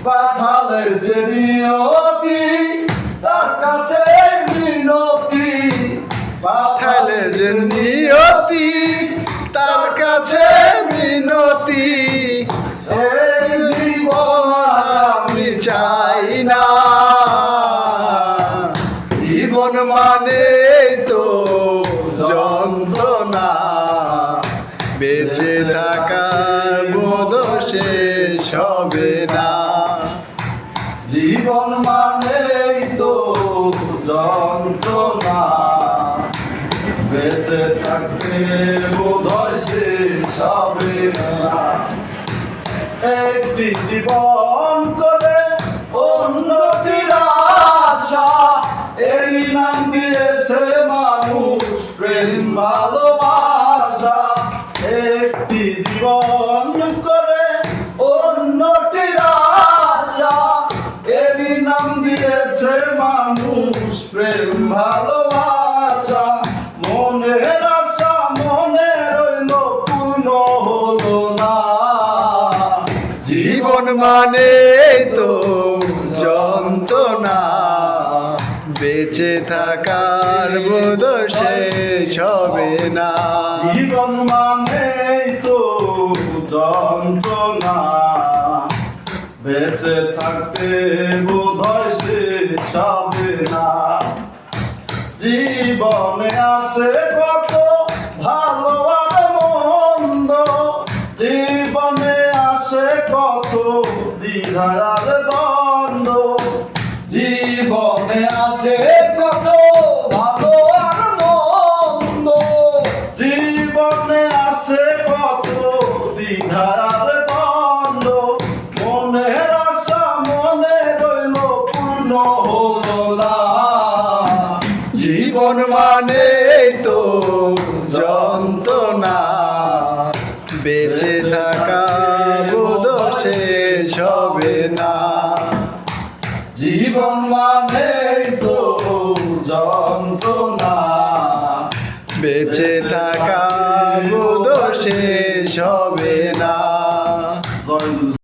পাতালের যে নিয়তি তার কাছে মিনতি, পাতালের যে নিয়তি তার কাছে মিনতি। এই জীবন আমি চাই না, জীবন মানে তো যন্ত্রণা, বেঁচে থাকার বোধ শেষ হবে না। জীবন মানেই তো যন্ত্রণা, বেঁচে থাকতে বোধহয় শেষ হবে না। একটি জীবন করে অন্যটির আশা, এই নাম দিয়েছে মানুষ প্রেম ভালোবাসা। একটি জীবন করে অন্যটির আশা, এরই নাম দিয়েছে মানুষ প্রেম ভালোবাসা। মনের আশা মনে রইল পূর্ণ হলো না, জীবন মানে তো যন্ত্রণা, বেঁচে থাকার বোধ শেষ হবে না। জীবন মানেই তো যন্ত্রণা, বেঁচে থাকতে বোধহয় শেষ হবে না। জীবনে আছে কত ভালো আর মন্দ, জীবনে আছে কত দ্বিধা আর দ্বন্দ্ব, জীবনে আছে কত ভালো আর মন্দ, জীবনে আছে কত দ্বিধা আর দ্বন্দ্ব। মনের আশা মনে রইল পূর্ণ হলো না, জীবন মানে তো যন্ত্রণা, বেঁচে থাকার বোধ শেষ হবে না। জীবন মানেই তো যন্ত্রণা, বেঁচে